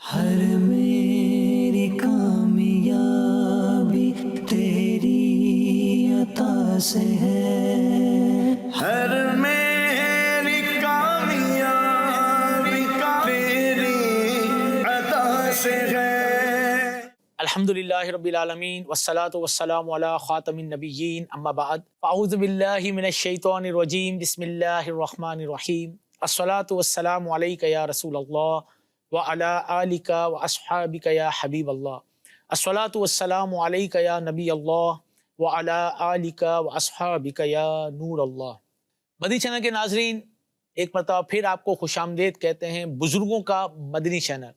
ہر میری کامیابی تیری عطا سے ہے، ہر میری کامیابی تیری عطا سے ہے۔ الحمدللہ رب العالمین والصلاة والسلام علی خاتم النبیین اما بعد فاعوذ باللہ من الشیطان الرجیم بسم اللہ الرحمن الرحیم الصلاة والسلام علیک یا رسول اللہ وعلی آلک واصحابک یا حبیب اللہ الصلاة والسلام علیک یا نبی اللہ وعلی آلک واصحابک یا نور اللہ۔ مدنی چینل کے ناظرین، ایک مرتبہ پھر آپ کو خوش آمدید کہتے ہیں بزرگوں کا مدنی چینل۔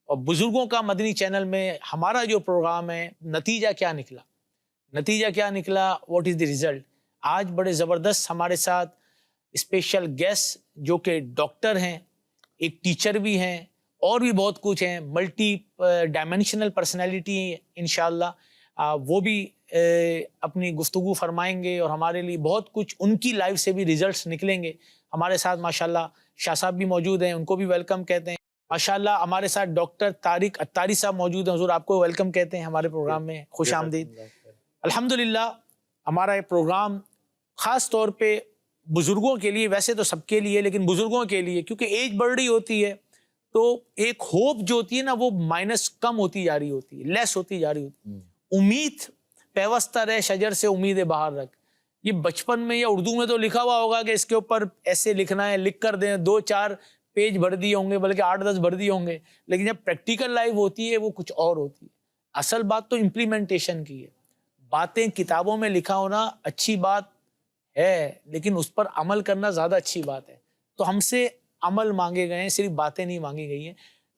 اور بزرگوں کا مدنی چینل میں ہمارا جو پروگرام ہے، نتیجہ کیا نکلا، واٹ از دی ریزلٹ۔ آج بڑے زبردست ہمارے ساتھ اسپیشل گیسٹ جو کہ ڈاکٹر ہیں، ایک ٹیچر بھی ہیں، اور بھی بہت کچھ ہیں، ملٹی ڈائمینشنل پرسنالٹی انشاءاللہ وہ بھی اپنی گفتگو فرمائیں گے، اور ہمارے لیے بہت کچھ ان کی لائف سے بھی ریزلٹس نکلیں گے۔ ہمارے ساتھ ماشاءاللہ شاہ صاحب بھی موجود ہیں، ان کو بھی ویلکم کہتے ہیں۔ ماشاءاللہ ہمارے ساتھ ڈاکٹر طارق اتاری صاحب موجود ہیں، حضور آپ کو ویلکم کہتے ہیں ہمارے پروگرام میں، خوش آمدید۔ الحمدللہ ہمارا یہ پروگرام خاص طور پہ بزرگوں کے لیے، ویسے تو سب کے لیے لیکن بزرگوں کے لیے، کیونکہ ایج بڑھ رہی ہوتی ہے تو ایک ہوپ جو ہوتی ہے نا وہ مائنس کم ہوتی جا رہی ہوتی ہے، لیس ہوتی جا رہی ہوتی ہے۔ امید پیوستہ رہے شجر سے امید باہر رکھ، یہ بچپن میں یا اردو میں تو لکھا ہوا ہوگا کہ اس کے اوپر ایسے لکھنا ہے، لکھ کر دیں، 2-4 پیج بھر دیے ہوں گے، بلکہ 8-10 بھر دیے ہوں گے، لیکن جب پریکٹیکل لائف ہوتی ہے وہ کچھ اور ہوتی ہے۔ اصل بات تو امپلیمنٹیشن کی ہے۔ باتیں کتابوں میں لکھا ہونا اچھی بات ہے، لیکن اس پر عمل کرنا زیادہ اچھی بات ہے۔ تو ہم سے عمل مانگے گئے ہیں، صرف باتیں نہیں مانگی گئی ہیں۔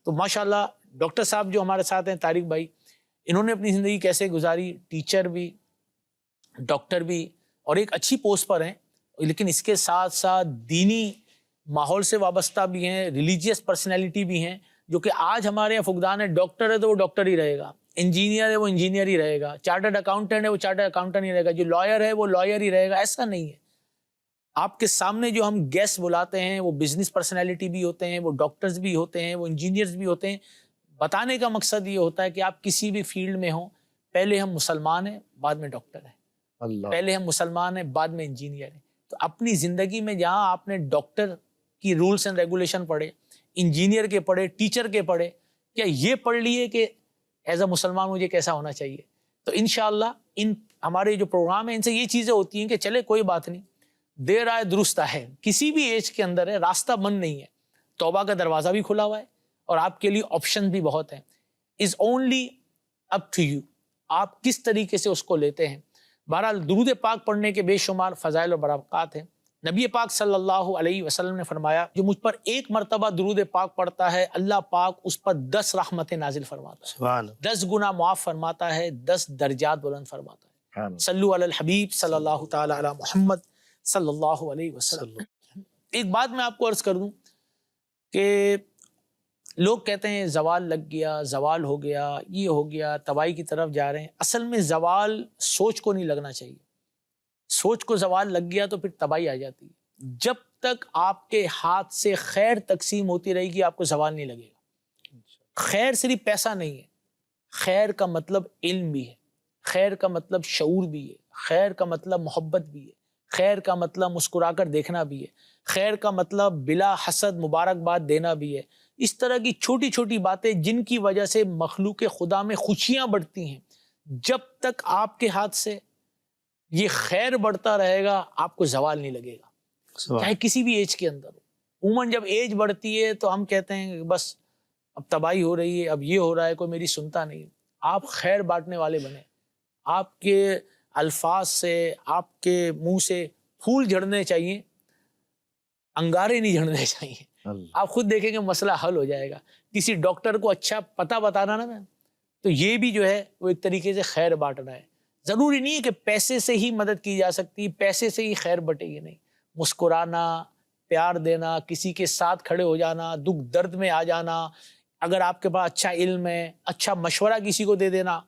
تو ماشاءاللہ ڈاکٹر صاحب جو ہمارے ساتھ ہیں، طارق بھائی، انہوں نے اپنی زندگی کیسے گزاری، ٹیچر بھی، ڈاکٹر بھی، اور ایک اچھی پوسٹ پر ہیں، لیکن اس کے ساتھ ساتھ دینی ماحول سے وابستہ بھی ہیں، ریلیجیس پرسنالٹی بھی ہیں، جو کہ آج ہمارے یہاں فقدان ہے۔ ڈاکٹر ہے تو وہ ڈاکٹر ہی رہے گا، انجینئر ہے وہ انجینئر ہی رہے گا، چارٹرڈ اکاؤنٹنٹ ہے وہ چارٹرڈ اکاؤنٹنٹ ہی رہے گا، جو لائر ہے وہ لائر ہی رہے گا۔ ایسا نہیں ہے۔ آپ کے سامنے جو ہم گیسٹ بلاتے ہیں وہ بزنس پرسنالٹی بھی ہوتے ہیں، وہ ڈاکٹرز بھی ہوتے ہیں، وہ انجینئرز بھی ہوتے ہیں۔ بتانے کا مقصد یہ ہوتا ہے کہ آپ کسی بھی فیلڈ میں ہوں، پہلے ہم مسلمان ہیں، بعد میں ڈاکٹر ہیں، پہلے ہم مسلمان ہیں، بعد میں انجینئر ہیں۔ تو اپنی زندگی میں جہاں آپ نے ڈاکٹر کی رولز اینڈ ریگولیشن پڑھے، انجینئر کے پڑھے، ٹیچر کے پڑھے، کیا یہ پڑھ لیے کہ ایز اے مسلمان مجھے کیسا ہونا چاہیے؟ تو انشاءاللہ ان ہمارے جو پروگرام ہیں ان سے یہ چیزیں ہوتی ہیں کہ چلے کوئی بات نہیں، دیر آئے درست ہے، کسی بھی ایج کے اندر ہے، راستہ بند نہیں ہے، توبہ کا دروازہ بھی کھلا ہوا ہے، اور آپ کے لیے آپشن بھی بہت ہیں۔ Is only up to you, آپ کس طریقے سے اس کو لیتے ہیں۔ بہرحال درود پاک پڑھنے کے بے شمار فضائل و برکات ہیں۔ نبی پاک صلی اللہ علیہ وسلم نے فرمایا، جو مجھ پر ایک مرتبہ درود پاک پڑھتا ہے، اللہ پاک اس پر 10 رحمتیں نازل فرماتا ہے، 10 گنا معاف فرماتا ہے، 10 درجات بلند فرماتا ہے۔ صلو علی الحبیب صلی اللہ تعالی علی محمد صلی اللہ علیہ وسلم۔ ایک بات میں آپ کو عرض کر دوں کہ لوگ کہتے ہیں زوال لگ گیا، زوال ہو گیا، یہ ہو گیا، تباہی کی طرف جا رہے ہیں۔ اصل میں زوال سوچ کو نہیں لگنا چاہیے۔ سوچ کو زوال لگ گیا تو پھر تباہی آ جاتی ہے۔ جب تک آپ کے ہاتھ سے خیر تقسیم ہوتی رہے گی آپ کو زوال نہیں لگے گا۔ خیر صرف پیسہ نہیں ہے، خیر کا مطلب علم بھی ہے، خیر کا مطلب شعور بھی ہے، خیر کا مطلب محبت بھی ہے، خیر کا مطلب مسکرا کر دیکھنا بھی ہے، خیر کا مطلب بلا حسد مبارکباد دینا بھی ہے۔ اس طرح کی چھوٹی چھوٹی باتیں جن کی وجہ سے مخلوق خدا میں خوشیاں بڑھتی ہیں، جب تک آپ کے ہاتھ سے یہ خیر بڑھتا رہے گا آپ کو زوال نہیں لگے گا، چاہے کسی بھی ایج کے اندر ہو۔ عموماً جب ایج بڑھتی ہے تو ہم کہتے ہیں کہ بس اب تباہی ہو رہی ہے، اب یہ ہو رہا ہے، کوئی میری سنتا نہیں۔ آپ خیر بانٹنے والے بنے، آپ کے الفاظ سے، آپ کے منہ سے پھول جھڑنے چاہیے، انگارے نہیں جھڑنے چاہیے۔ آپ خود دیکھیں گے مسئلہ حل ہو جائے گا۔ کسی ڈاکٹر کو اچھا پتہ بتانا نا تو یہ بھی جو ہے وہ ایک طریقے سے خیر بانٹنا ہے۔ ضروری نہیں ہے کہ پیسے سے ہی مدد کی جا سکتی، پیسے سے ہی خیر بٹے گی، نہیں۔ مسکرانا، پیار دینا، کسی کے ساتھ کھڑے ہو جانا، دکھ درد میں آ جانا، اگر آپ کے پاس اچھا علم ہے، اچھا مشورہ کسی کو دے دینا،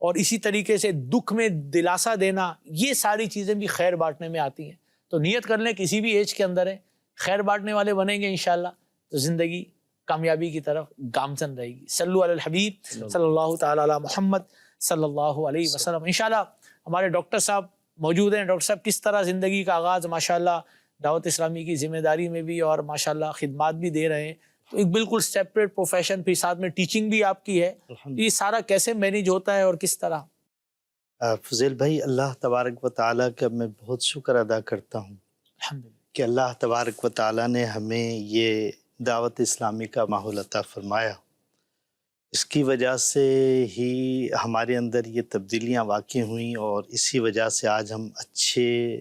اور اسی طریقے سے دکھ میں دلاسا دینا، یہ ساری چیزیں بھی خیر بانٹنے میں آتی ہیں۔ تو نیت کر لیں کسی بھی ایج کے اندر ہے، خیر بانٹنے والے بنیں گے انشاءاللہ تو زندگی کامیابی کی طرف گامزن رہے گی. صلو علی الحبیب صلی اللہ تعالی علی محمد صلی اللہ علیہ وسلم. انشاءاللہ ہمارے ڈاکٹر صاحب موجود ہیں. ڈاکٹر صاحب کس طرح زندگی کا آغاز ماشاءاللہ دعوت اسلامی کی ذمہ داری میں بھی اور ماشاءاللہ خدمات بھی دے رہے ہیں, تو ایک بالکل سیپریٹ پروفیشن, پھر ساتھ میں ٹیچنگ بھی آپ کی ہے, یہ سارا کیسے مینیج ہوتا ہے اور کس طرح؟ فضیل بھائی, اللہ تبارک و تعالیٰ کا میں بہت شکر ادا کرتا ہوں الحمدللہ. کہ اللہ تبارک و تعالیٰ نے ہمیں یہ دعوت اسلامی کا ماحول عطا فرمایا. اس کی وجہ سے ہی ہمارے اندر یہ تبدیلیاں واقع ہوئیں اور اسی وجہ سے آج ہم اچھے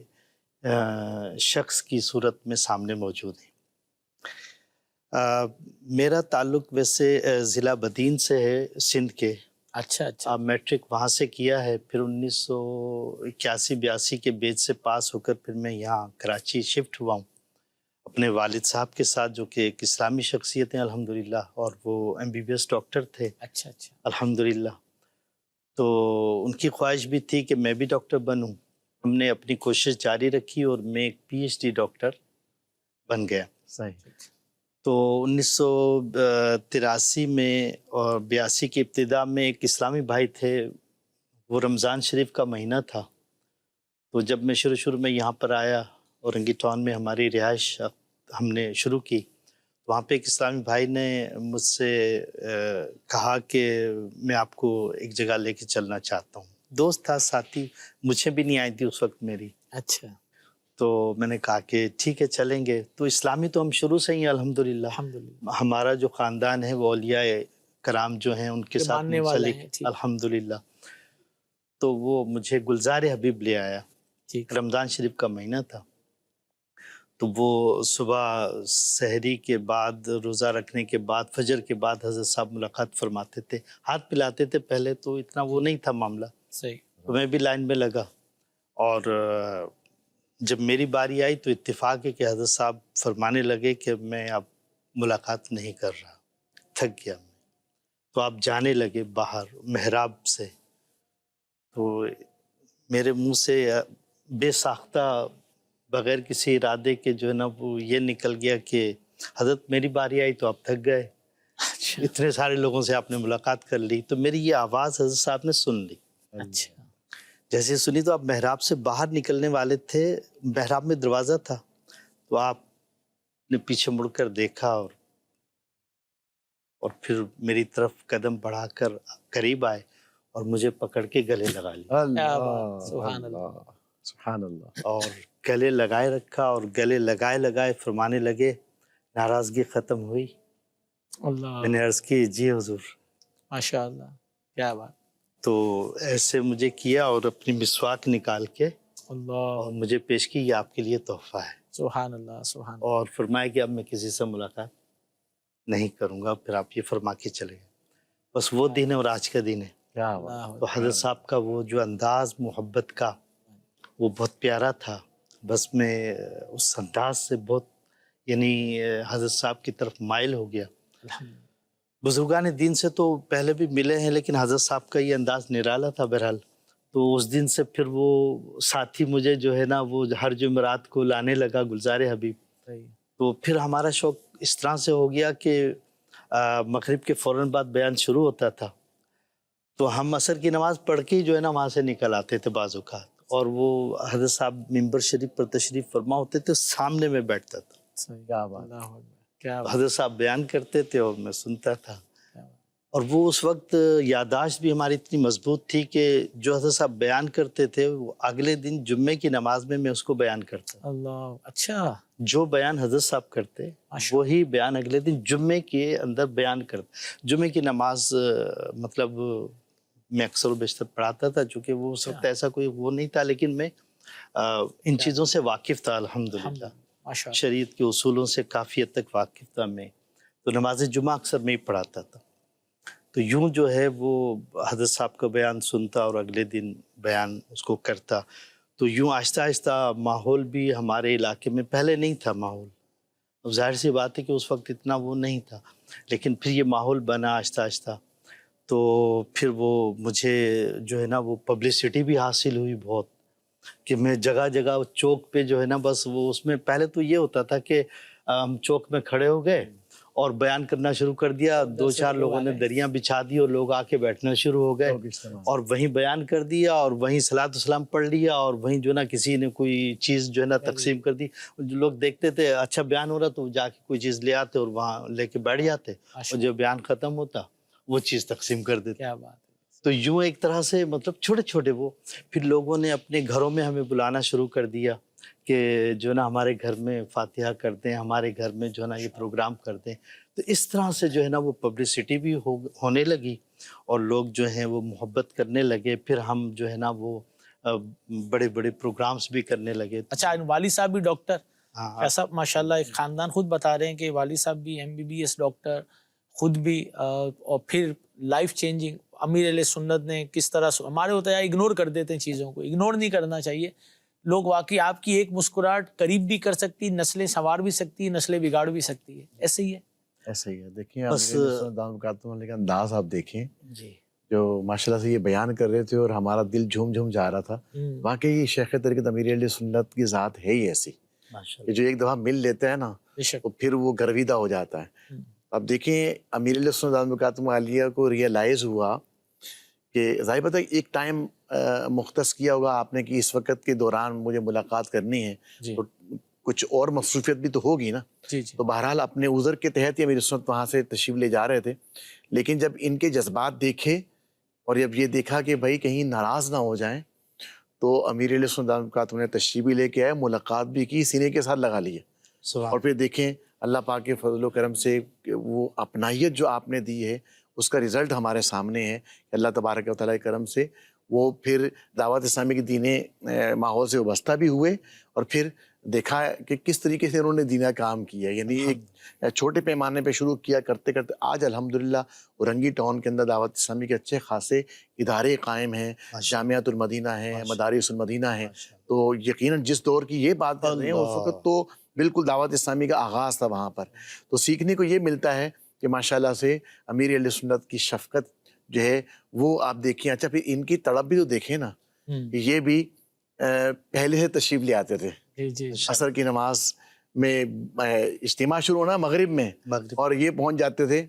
شخص کی صورت میں سامنے موجود ہیں. میرا تعلق ویسے ضلع بدین سے ہے, سندھ کے. اچھا اچھا. میٹرک وہاں سے کیا ہے, پھر 1981-82 کے بیچ سے پاس ہو کر پھر میں یہاں کراچی شفٹ ہوا ہوں اپنے والد صاحب کے ساتھ, جو کہ ایک اسلامی شخصیت ہیں الحمدللہ, اور وہ MBBS ڈاکٹر تھے اچھا اچھا. الحمدللہ. تو ان کی خواہش بھی تھی کہ میں بھی ڈاکٹر بنوں. ہم نے اپنی کوشش جاری رکھی اور میں ایک PhD ڈاکٹر بن گیا. صحیح. تو 1983 میں اور 82 کی ابتدا میں ایک اسلامی بھائی تھے, وہ رمضان شریف کا مہینہ تھا. تو جب میں شروع میں یہاں پر آیا اورنگی ٹاؤن میں ہماری رہائش ہم نے شروع کی, وہاں پہ ایک اسلامی بھائی نے مجھ سے کہا کہ میں آپ کو ایک جگہ لے کے چلنا چاہتا ہوں. دوست تھا, ساتھی, مجھے بھی نہیں آئی تھی اس وقت میری. اچھا. تو میں نے کہا کہ ٹھیک ہے چلیں گے. تو اسلامی تو ہم شروع سے ہی الحمدللہ, ہمارا جو خاندان ہے وہ اولیاء کرام جو ہیں ان کے ساتھ منسلک الحمدللہ. تو وہ مجھے گلزار حبیب لے آیا, رمضان شریف کا مہینہ تھا. تو وہ صبح سحری کے بعد, روزہ رکھنے کے بعد, فجر کے بعد حضرت صاحب ملاقات فرماتے تھے, ہاتھ پلاتے تھے. پہلے تو اتنا وہ نہیں تھا معاملہ. صحیح. تو میں بھی لائن میں لگا, اور جب میری باری آئی تو اتفاق ہے کہ حضرت صاحب فرمانے لگے کہ میں اب ملاقات نہیں کر رہا, تھک گیا میں. تو آپ جانے لگے باہر محراب سے. تو میرے منہ سے بے ساختہ بغیر کسی ارادے کے جو ہے نا وہ یہ نکل گیا کہ حضرت میری باری آئی تو آپ تھک گئے, اتنے سارے لوگوں سے آپ نے ملاقات کر لی. تو میری یہ آواز حضرت صاحب نے سن لی. اچھا. جیسے سنی تو آپ محراب سے باہر نکلنے والے تھے, محراب میں دروازہ تھا, تو آپ نے پیچھے مڑ کر دیکھا اور پھر میری طرف قدم بڑھا کر قریب آئے اور مجھے پکڑ کے گلے لگا لیا. اللہ سبحان اللہ. سبحان اللہ. اور گلے لگائے رکھا, اور گلے لگائے فرمانے لگے ناراضگی ختم ہوئی. اللہ. میں نے عرض کی جی حضور. ماشاء اللہ, کیا بات. تو ایسے مجھے کیا اور اپنی مسواک نکال کے اللہ, اور مجھے پیش کی, یہ آپ کے لیے تحفہ ہے. سبحان اللہ سبحان اللہ. اور فرمایا کہ اب میں کسی سے ملاقات نہیں کروں گا. پھر آپ یہ فرما کے چلے گئے. بس وہ دن ہے اور آج کا دن ہے. کیا بات. تو حضرت صاحب کا وہ جو انداز محبت کا وہ بہت پیارا تھا. بس میں اس انداز سے بہت یعنی حضرت صاحب کی طرف مائل ہو گیا. بزرگان دین سے تو پہلے بھی ملے ہیں, لیکن حضرت صاحب کا یہ انداز نرالا تھا. بہرحال تو اس دن سے پھر وہ ساتھی مجھے جو ہے نا وہ ہر جمعرات کو لانے لگا, گلزار حبیب. تو پھر ہمارا شوق اس طرح سے ہو گیا کہ مغرب کے فوراً بعد بیان شروع ہوتا تھا, تو ہم عصر کی نماز پڑھ کے جو ہے نا وہاں سے نکل آتے تھے بعض اوقات, اور وہ حضرت صاحب ممبر شریف پر تشریف فرما ہوتے تھے, سامنے میں بیٹھتا تھا. کیا بات. حضرت صاحب بیان کرتے تھے اور میں سنتا تھا. اور وہ اس وقت یادداشت بھی ہماری اتنی مضبوط تھی کہ جو حضرت صاحب بیان کرتے تھے وہ اگلے دن جمعے کی نماز میں اس کو بیان کرتا. اللہ. اچھا. جو بیان حضرت صاحب کرتے وہی بیان اگلے دن جمعے کے اندر بیان کرتے. جمعے کی نماز مطلب میں اکثر و بیشتر پڑھاتا تھا, چونکہ وہ اس وقت ایسا کوئی وہ نہیں تھا, لیکن میں ان چیزوں سے واقف تھا الحمدللہ. شریعت کے اصولوں سے کافی حد تک واقف تھا میں. تو نماز جمعہ اکثر میں ہی پڑھاتا تھا. تو یوں جو ہے وہ حضرت صاحب کا بیان سنتا اور اگلے دن بیان اس کو کرتا. تو یوں آہستہ آہستہ ماحول بھی ہمارے علاقے میں پہلے نہیں تھا ماحول. اب ظاہر سی بات ہے کہ اس وقت اتنا وہ نہیں تھا, لیکن پھر یہ ماحول بنا آہستہ آہستہ. تو پھر وہ مجھے جو ہے نا وہ پبلسٹی بھی حاصل ہوئی بہت, کہ میں جگہ جگہ چوک پہ جو ہے نا بس وہ اس میں پہلے تو یہ ہوتا تھا کہ ہم چوک میں کھڑے ہو گئے اور بیان کرنا شروع کر دیا. 2-4 لوگوں نے دریاں بچھا دی اور لوگ آ کے بیٹھنا شروع ہو گئے اور وہیں بیان کر دیا اور وہیں صلاۃ والسلام پڑھ لیا اور وہیں جو ہے نا کسی نے کوئی چیز جو ہے نا تقسیم کر دی. جو لوگ دیکھتے تھے اچھا بیان ہو رہا تو جا کے کوئی چیز لے آتے اور وہاں لے کے بیٹھ جاتے اور جب بیان ختم ہوتا وہ چیز تقسیم کر دیتے. کیا بات ہے. تو یوں ایک طرح سے مطلب چھوٹے چھوٹے وہ پھر لوگوں نے اپنے گھروں میں ہمیں بلانا شروع کر دیا کہ جو ہے نا ہمارے گھر میں فاتحہ کرتے ہیں, ہمارے گھر میں جو ہے نا یہ پروگرام کرتے ہیں. تو اس طرح سے جو ہے نا وہ پبلسٹی بھی ہونے لگی اور لوگ جو ہیں وہ محبت کرنے لگے. پھر ہم جو ہے نا وہ بڑے بڑے پروگرامز بھی کرنے لگے. اچھا والد صاحب بھی ڈاکٹر؟ ہاں ایسا ماشاءاللہ ایک خاندان خود بتا رہے ہیں کہ والد صاحب بھی MBBS ڈاکٹر خود بھی, اور پھر لائف چینجنگ امیر علیہ سنت نے کس طرح ہمارے ہوتا ہے اگنور کر دیتے ہیں چیزوں کو, اگنور نہیں کرنا چاہیے. لوگ واقعی آپ کی ایک مسکراہٹ قریب بھی کر سکتی, نسلیں سنوار بھی سکتی, نسلیں بگاڑ بھی سکتی ہے. ایسے ہی ہے. ایسا ہی ہے. دیکھیں آپ انداز آپ دیکھیں جی جو ماشاءاللہ سے یہ بیان کر رہے تھے اور ہمارا دل جھوم جھوم جا رہا تھا. واقعی شیخ طریقت امیر علیہ سنت کی ذات ہے ہی ایسی کہ جو ایک دفعہ مل لیتا ہے نا تو پھر وہ گرویدہ ہو جاتا ہے. اب دیکھیں امیر علیہ سنت عالیہ کو ریئلائز ہوا کہ ظاہر بات ہے ایک ٹائم مختص کیا ہوگا آپ نے کہ اس وقت کے دوران مجھے ملاقات کرنی ہے, تو کچھ اور مصروفیت بھی تو ہوگی نا. تو بہرحال اپنے عذر کے تحت ہی امیر سنت وہاں سے تشریف لے جا رہے تھے. لیکن جب ان کے جذبات دیکھے اور جب یہ دیکھا کہ بھائی کہیں ناراض نہ ہو جائیں تو امیر علیہ سنت نے تشریف بھی لے کے آئے, ملاقات بھی کی, سینے کے ساتھ لگا لیے. اور پھر دیکھیں اللہ پاک کے فضل و کرم سے وہ اپنائیت جو آپ نے دی ہے اس کا رزلٹ ہمارے سامنے ہے کہ اللہ تبارک و تعالیٰ کے کرم سے وہ پھر دعوت اسلامی کے دینی ماحول سے وابستہ بھی ہوئے اور پھر دیکھا کہ کس طریقے سے انہوں نے دینہ کام کیا. یعنی ایک چھوٹے پیمانے پہ شروع کیا کرتے کرتے آج الحمدللہ اورنگی ٹاؤن کے اندر دعوت اسلامی کے اچھے خاصے ادارے قائم ہیں, جامعۃ المدینہ ہیں, مدارس المدینہ ہیں. تو یقیناً جس دور کی یہ بات کر رہے ہیں اس وقت تو بالکل دعوت اسلامی کا آغاز تھا وہاں پر. تو سیکھنے کو یہ ملتا ہے کہ ماشاءاللہ سے امیر علیہ سنت کی شفقت جو ہے وہ آپ دیکھیں. اچھا پھر ان کی تڑپ بھی تو دیکھیں نا, یہ بھی پہلے سے تشریف لے آتے تھے. عصر کی نماز میں اجتماع شروع ہونا مغرب میں اور یہ پہنچ جاتے تھے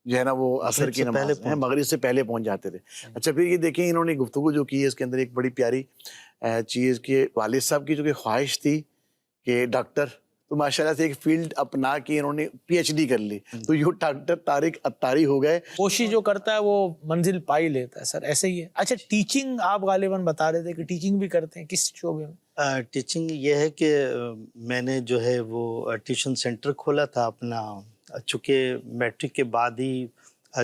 جو ہے نا وہ عصر کی نماز مغرب سے پہلے پہنچ جاتے تھے. اچھا پھر یہ دیکھیں انہوں نے گفتگو جو کی ہے اس کے اندر ایک بڑی پیاری چیز کہ والد صاحب کی جو کہ خواہش تھی کہ ڈاکٹر, تو ماشاءاللہ سے ایک فیلڈ اپنا کے انہوں نے PhD کر لی تو یہ ڈاکٹر طارق عطاری ہو گئے. کوشش جو کرتا ہے وہ منزل پا ہی لیتا ہے سر, ایسے ہی ہے. اچھا ٹیچنگ آپ غالباً بتا رہے تھے کہ ٹیچنگ بھی کرتے ہیں, کس شعبے میں؟ ٹیچنگ یہ ہے کہ میں نے جو ہے وہ ٹیوشن سینٹر کھولا تھا اپنا, چونکہ میٹرک کے بعد ہی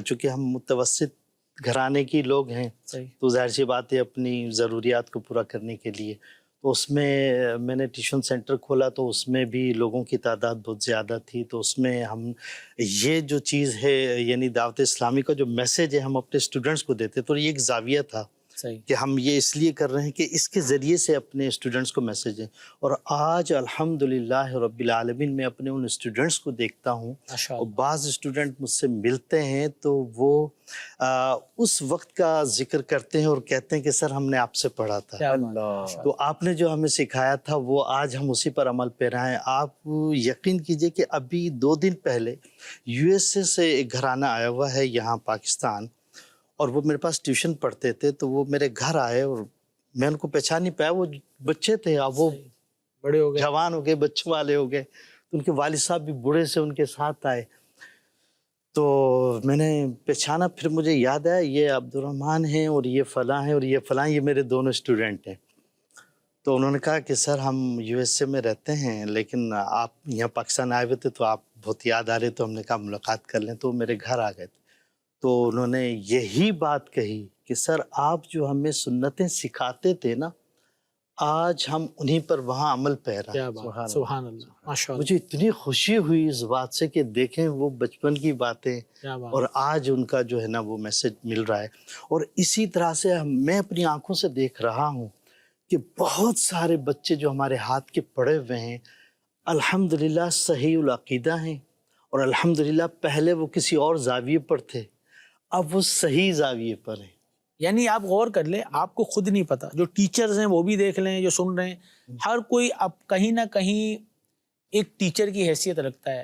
چونکہ ہم متوسط گھرانے کی لوگ ہیں تو ظاہر سی بات ہے اپنی ضروریات کو پورا کرنے کے لیے تو اس میں نے ٹیوشن سینٹر کھولا تو اس میں بھی لوگوں کی تعداد بہت زیادہ تھی. تو اس میں ہم یہ جو چیز ہے یعنی دعوت اسلامی کا جو میسیج ہے ہم اپنے اسٹوڈنٹس کو دیتے تو یہ ایک زاویہ تھا کہ ہم یہ اس لیے کر رہے ہیں کہ اس کے ذریعے سے اپنے اسٹوڈنٹس کو میسیج دیں. اور آج الحمدللہ رب العالمین میں اپنے ان اسٹوڈنٹس کو دیکھتا ہوں اور بعض اسٹوڈنٹ مجھ سے ملتے ہیں تو وہ اس وقت کا ذکر کرتے ہیں اور کہتے ہیں کہ سر ہم نے آپ سے پڑھا تھا, تو آپ نے جو ہمیں سکھایا تھا وہ آج ہم اسی پر عمل پیرا ہیں. آپ یقین کیجئے کہ ابھی 2 دن پہلے USA سے ایک گھرانہ آیا ہوا ہے یہاں پاکستان اور وہ میرے پاس ٹیوشن پڑھتے تھے تو وہ میرے گھر آئے اور میں ان کو پہچان نہیں پایا, وہ بچے تھے اب وہ بڑے ہو گئے, جوان ہو گئے, بچوں والے ہو گئے. تو ان کے والد صاحب بھی بوڑھے سے ان کے ساتھ آئے تو میں نے پہچانا, پھر مجھے یاد آیا یہ عبدالرحمن ہیں اور یہ فلاں ہیں اور یہ فلاں, یہ میرے دونوں اسٹوڈنٹ ہیں. تو انہوں نے کہا کہ سر ہم USA میں رہتے ہیں لیکن آپ یہاں پاکستان آئے ہوئے تھے تو آپ بہت یاد آ رہے, تو ہم نے کہا ملاقات کر لیں. تو میرے گھر آ گئے تو انہوں نے یہی بات کہی کہ سر آپ جو ہمیں سنتیں سکھاتے تھے نا آج ہم انہیں پر وہاں عمل پیرا. سبحان اللہ, ماشاءاللہ. مجھے اتنی خوشی ہوئی اس بات سے کہ دیکھیں وہ بچپن کی باتیں اور آج ان کا جو ہے نا وہ میسج مل رہا ہے. اور اسی طرح سے میں اپنی آنکھوں سے دیکھ رہا ہوں کہ بہت سارے بچے جو ہمارے ہاتھ کے پڑے ہوئے ہیں الحمدللہ صحیح العقیدہ ہیں اور الحمدللہ پہلے وہ کسی اور زاویے پر تھے, اب وہ صحیح زاویے پر ہیں. یعنی آپ غور کر لیں, آپ کو خود نہیں پتا, جو ٹیچرز ہیں وہ بھی دیکھ لیں, جو سن رہے ہیں, ہر کوئی اب کہیں نہ کہیں ایک ٹیچر کی حیثیت رکھتا ہے.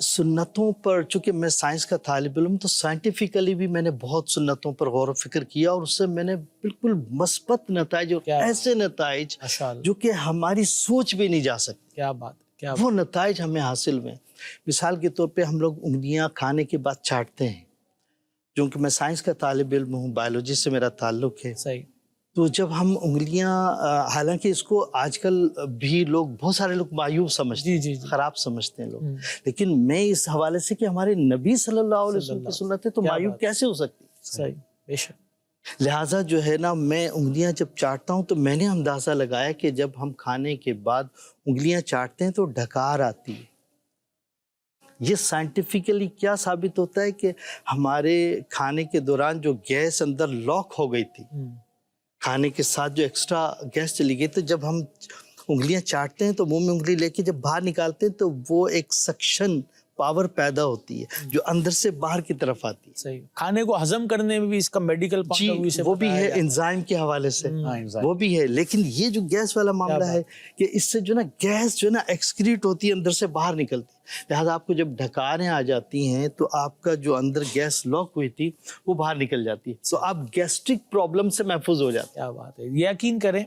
سنتوں پر، چونکہ میں سائنس کا طالب علم، تو سائنٹیفکلی بھی میں نے بہت سنتوں پر غور و فکر کیا، اور اس سے میں نے بالکل مثبت نتائج، اور ایسے نتائج جو کہ ہماری سوچ بھی نہیں جا سکتی، کیا بات، کیا وہ نتائج ہمیں حاصل ہوئے۔ مثال کے طور پہ ہم لوگ انگلیاں کھانے کے بعد چاٹتے ہیں، کیونکہ میں سائنس کا طالب علم ہوں، بایولوجی سے میرا تعلق ہے، صحیح، تو جب ہم انگلیاں، حالانکہ اس کو آج کل بھی لوگ، بہت سارے لوگ معیوب سمجھتے ہیں، جی خراب سمجھتے ہیں لوگ، لیکن میں اس حوالے سے کہ ہمارے نبی صلی اللہ علیہ وسلم کی سنت ہے، تو معیوب کیسے ہو سکتی؟ صحیح، بے شک، لہٰذا جو ہے نا، میں انگلیاں جب چاٹتا ہوں تو میں نے اندازہ لگایا کہ جب ہم کھانے کے بعد انگلیاں چاٹتے ہیں تو ڈھکار آتی ہے۔ یہ سائنٹیفکلی کیا ثابت ہوتا ہے کہ ہمارے کھانے کے دوران جو گیس اندر لاک ہو گئی تھی، کھانے کے ساتھ جو ایکسٹرا گیس چلی گئی، تو جب ہم انگلیاں چاٹتے ہیں تو منہ میں انگلی لے کے جب باہر نکالتے ہیں تو وہ ایک سکشن پاور پیدا ہوتی ہے جو اندر سے باہر کی طرف آتی ہے۔ صحیح، کھانے کو ہضم کرنے میں بھی اس کا میڈیکل پوائنٹ آف ویو سے وہ بھی ہے، انزائم کے حوالے سے وہ بھی ہے، لیکن یہ جو گیس والا معاملہ ہے کہ اس سے جو نا گیس جو نا ایکسکریٹ ہوتی ہے، اندر سے باہر نکلتی ہے، لہٰذا آپ کو جب ڈھکاریں آ جاتی ہیں تو آپ کا جو اندر گیس لاک ہوئی تھی وہ باہر نکل جاتی ہے، تو آپ گیسٹرک پرابلم سے محفوظ ہو جاتے ہیں۔ کیا بات ہے، یقین کریں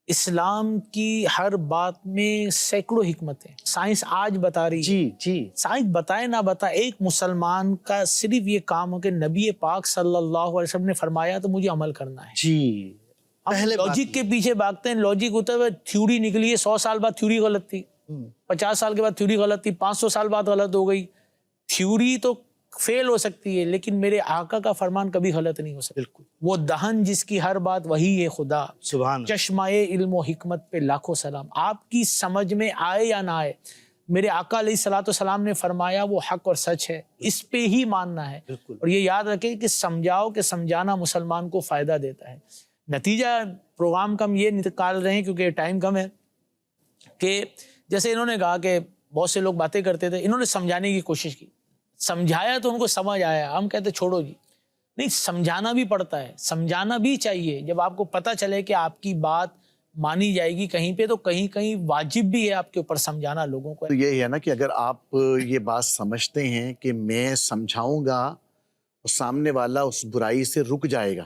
اسلام کی ہر بات میں سینکڑوں حکمت ہے، سائنس آج بتا رہی ہے، جی سائنس بتائے نہ بتائے، ایک مسلمان کا صرف یہ کام ہو کہ نبی پاک صلی اللہ علیہ وسلم نے فرمایا تو مجھے عمل کرنا ہے۔ جی، ہم لاجک کے پیچھے بھاگتے ہیں، لاجک ہوتا ہے تھیوری نکلی ہے، 100 سال بعد تھیوری غلط تھی، 50 سال کے بعد تھیوری غلط تھی، 500 سال بعد غلط ہو گئی۔ تھیوری تو فیل ہو سکتی ہے لیکن میرے آقا کا فرمان کبھی غلط نہیں ہو سکتا۔ بالکل، وہ دہن جس کی ہر بات وہی ہے خدا، سبحان اللہ۔ چشمہ علم و حکمت پہ لاکھوں سلام۔ آپ کی سمجھ میں آئے یا نہ آئے، میرے آقا علیہ الصلوۃ والسلام نے فرمایا وہ حق اور سچ ہے، اس پہ ہی ماننا ہے۔ بالکل، اور یہ یاد رکھیں کہ سمجھاؤ کہ سمجھانا مسلمان کو فائدہ دیتا ہے۔ نتیجہ پروگرام کا ہم یہ نکال رہے ہیں کیونکہ ٹائم کم ہے، کہ جیسے انہوں نے کہا کہ بہت سے لوگ باتیں کرتے تھے، انہوں نے سمجھانے کی کوشش کی، سمجھایا تو ان کو سمجھ آیا، ہم کہتے چھوڑو جی، نہیں، سمجھانا بھی پڑتا ہے، سمجھانا بھی چاہیے۔ جب آپ کو پتہ چلے کہ آپ کی بات مانی جائے گی کہیں پہ، تو کہیں کہیں واجب بھی ہے آپ کے اوپر سمجھانا لوگوں کو۔ تو یہی ہے نا کہ اگر آپ یہ بات سمجھتے ہیں کہ میں سمجھاؤں گا اور سامنے والا اس برائی سے رک جائے گا،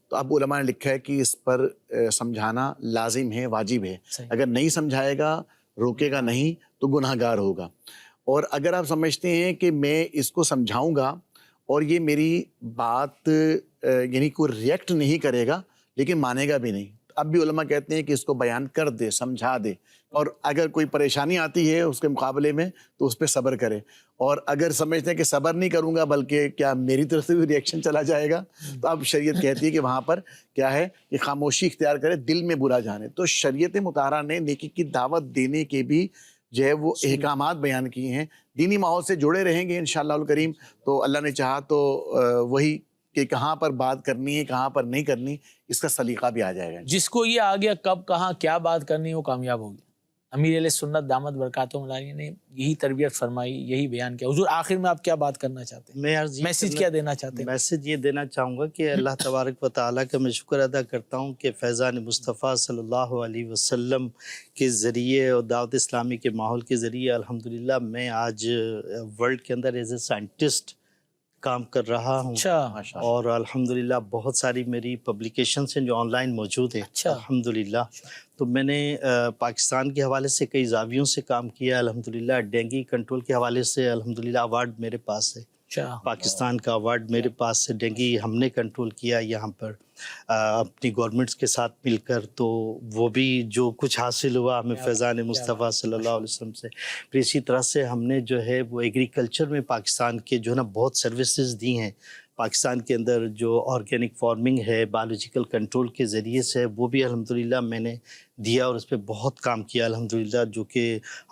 تو اب علماء نے لکھا ہے کہ اس پر سمجھانا لازم ہے، واجب ہے۔ اگر نہیں سمجھائے گا، روکے گا نہیں، تو گناہ گار ہوگا۔ اور اگر آپ سمجھتے ہیں کہ میں اس کو سمجھاؤں گا اور یہ میری بات یعنی کوئی ریئیکٹ نہیں کرے گا لیکن مانے گا بھی نہیں، اب بھی علماء کہتے ہیں کہ اس کو بیان کر دے، سمجھا دے، اور اگر کوئی پریشانی آتی ہے اس کے مقابلے میں تو اس پہ صبر کرے۔ اور اگر سمجھتے ہیں کہ صبر نہیں کروں گا بلکہ کیا میری طرف سے بھی ریئیکشن چلا جائے گا، تو اب شریعت کہتی ہے کہ وہاں پر کیا ہے کہ خاموشی اختیار کرے، دل میں برا جانے۔ تو شریعت مطہرہ نے نیکی کی دعوت دینے کے بھی جو ہے وہ احکامات بیان کیے ہیں۔ دینی ماحول سے جڑے رہیں گے انشاءاللہ الکریم، تو اللہ نے چاہا تو وہی کہ کہاں پر بات کرنی ہے، کہاں پر نہیں کرنی، اس کا سلیقہ بھی آ جائے گا۔ جس کو یہ آ گیا کب کہاں کیا بات کرنی ہے وہ کامیاب ہو گیا۔ امیر علیہ سنت دامت برکاتہم العالیہ نے یہی تربیت فرمائی، یہی بیان کیا۔ حضور آخر میں آپ کیا بات کرنا چاہتے ہیں، میسج کیا دینا چاہتے ہیں؟ میسج یہ دینا چاہوں گا کہ اللہ تبارک و تعالیٰ کا میں شکر ادا کرتا ہوں کہ فیضان مصطفیٰ صلی اللہ علیہ وسلم کے ذریعے اور دعوت اسلامی کے ماحول کے ذریعے الحمدللہ میں آج ورلڈ کے اندر ایز اے سائنٹسٹ کام کر رہا ہوں، اور الحمدللہ بہت ساری میری پبلیکیشنز ہیں جو آن لائن موجود ہیں الحمدللہ۔ تو میں نے پاکستان کے حوالے سے کئی زاویوں سے کام کیا الحمدللہ۔ ڈینگی کنٹرول کے حوالے سے الحمدللہ ایوارڈ میرے پاس ہے، پاکستان کا ایوارڈ میرے پاس سے۔ ڈینگی ہم نے کنٹرول کیا یہاں پر اپنی گورنمنٹس کے ساتھ مل کر، تو وہ بھی جو کچھ حاصل ہوا ہمیں فیضان مصطفیٰ صلی اللہ علیہ وسلم سے۔ پھر اسی طرح سے ہم نے جو ہے وہ ایگریکلچر میں پاکستان کے جو ہے نا بہت سروسز دی ہیں۔ پاکستان کے اندر جو آرگینک فارمنگ ہے بایولوجیکل کنٹرول کے ذریعے سے، وہ بھی الحمدللہ میں نے دیا اور اس پہ بہت کام کیا الحمدللہ، جو کہ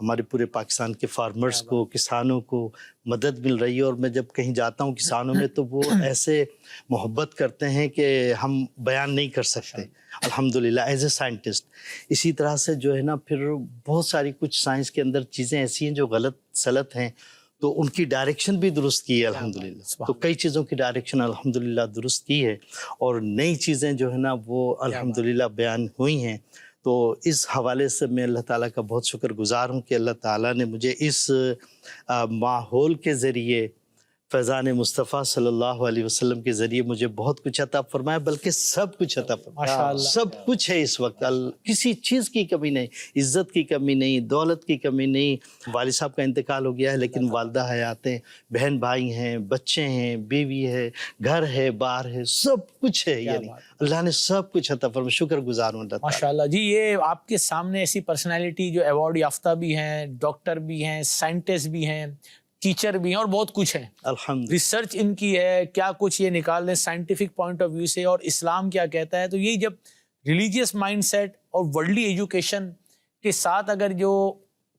ہمارے پورے پاکستان کے فارمرز کو، کسانوں کو مدد مل رہی ہے۔ اور میں جب کہیں جاتا ہوں کسانوں میں تو وہ ایسے محبت کرتے ہیں کہ ہم بیان نہیں کر سکتے الحمدللہ ایز اے سائنٹسٹ۔ اسی طرح سے جو ہے نا پھر بہت ساری کچھ سائنس کے اندر چیزیں ایسی ہیں جو غلط سلط ہیں، تو ان کی ڈائریکشن بھی درست کی ہے الحمدللہ۔ تو کئی چیزوں کی ڈائریکشن الحمدللہ درست کی ہے، اور نئی چیزیں جو ہے نا وہ الحمدللہ بیان ہوئی ہیں۔ تو اس حوالے سے میں اللہ تعالیٰ کا بہت شکر گزار ہوں کہ اللہ تعالیٰ نے مجھے اس ماحول کے ذریعے فیضان مصطفیٰ صلی اللہ علیہ وسلم کے ذریعے مجھے بہت کچھ عطا فرمایا، بلکہ سب کچھ عطا فرمایا، سب کچھ ہے اس وقت، کسی چیز کی کمی نہیں، عزت کی کمی نہیں، دولت کی کمی نہیں۔ والد صاحب کا انتقال ہو گیا ہے لیکن والدہ حیات ہیں، بہن بھائی ہیں، بچے ہیں، بیوی ہے، گھر ہے، بار ہے، سب کچھ ہے، یعنی اللہ نے سب کچھ عطا فرمایا، شکر گزار ہوں اللہ تعالیٰ۔ ماشاءاللہ جی، یہ آپ کے سامنے ایسی پرسنالٹی جو ایوارڈ یافتہ بھی ہیں، ڈاکٹر بھی ہیں، سائنٹسٹ بھی ہیں، ٹیچر بھی ہیں، اور بہت کچھ ہے۔ الحمدللہ ریسرچ ان کی ہے، کیا کچھ یہ نکال لیں سائنٹیفک پوائنٹ آف ویو سے، اور اسلام کیا کہتا ہے۔ تو یہی جب ریلیجیس مائنڈ سیٹ اور ورلڈلی ایجوکیشن کے ساتھ اگر جو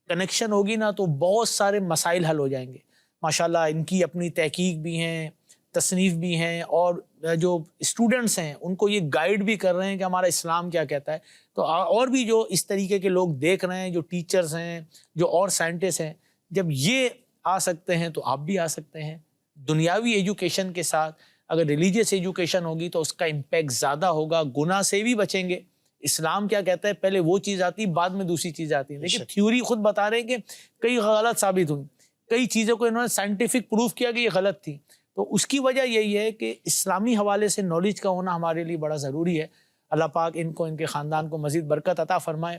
کنیکشن ہوگی نا، تو بہت سارے مسائل حل ہو جائیں گے۔ ماشاءاللہ ان کی اپنی تحقیق بھی ہیں، تصنیف بھی ہیں، اور جو اسٹوڈنٹس ہیں ان کو یہ گائیڈ بھی کر رہے ہیں کہ ہمارا اسلام کیا کہتا ہے۔ تو اور بھی جو اس طریقے کے لوگ دیکھ رہے ہیں، جو ٹیچرز ہیں، جو اور سائنٹسٹ ہیں، جب یہ آ سکتے ہیں تو آپ بھی آ سکتے ہیں۔ دنیاوی ایجوکیشن کے ساتھ اگر ریلیجیس ایجوکیشن ہوگی تو اس کا امپیکٹ زیادہ ہوگا، گناہ سے بھی بچیں گے۔ اسلام کیا کہتا ہے، پہلے وہ چیز آتی، بعد میں دوسری چیز آتی ہے۔ لیکن تھیوری خود بتا رہے ہیں کہ کئی غلط ثابت ہوئی، کئی چیزوں کو انہوں نے سائنٹیفک پروف کیا کہ یہ غلط تھی۔ تو اس کی وجہ یہی ہے کہ اسلامی حوالے سے نالج کا ہونا ہمارے لیے بڑا ضروری ہے۔ اللہ پاک ان کو، ان کے خاندان کو مزید برکت عطا فرمائے۔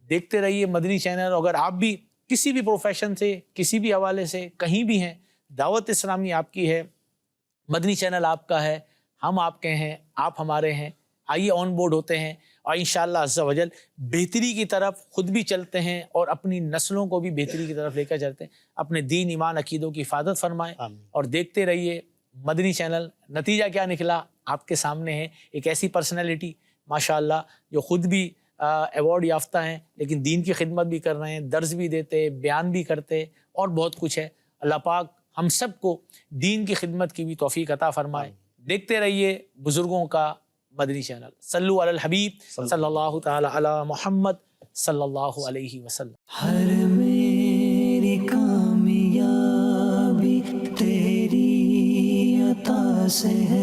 دیکھتے رہیے مدنی چینل۔ اگر آپ بھی کسی بھی پروفیشن سے، کسی بھی حوالے سے کہیں بھی ہیں، دعوت اسلامی آپ کی ہے، مدنی چینل آپ کا ہے، ہم آپ کے ہیں، آپ ہمارے ہیں۔ آئیے آن بورڈ ہوتے ہیں، اور انشاءاللہ عز و جل بہتری کی طرف خود بھی چلتے ہیں، اور اپنی نسلوں کو بھی بہتری کی طرف لے کر چلتے ہیں۔ اپنے دین، ایمان، عقیدوں کی حفاظت فرمائیں، اور دیکھتے رہیے مدنی چینل۔ نتیجہ کیا نکلا آپ کے سامنے ہے، ایک ایسی پرسنالٹی ماشاءاللہ جو خود بھی ایوارڈ یافتہ ہیں، لیکن دین کی خدمت بھی کر رہے ہیں، درس بھی دیتے، بیان بھی کرتے، اور بہت کچھ ہے۔ اللہ پاک ہم سب کو دین کی خدمت کی بھی توفیق عطا فرمائے۔ دیکھتے رہیے بزرگوں کا مدنی چینل۔ صلو علی الحبیب صلی اللہ تعالی علی محمد صلی اللہ علیہ وسلم۔ ہر میری کامیابی تیری عطا سے ہے۔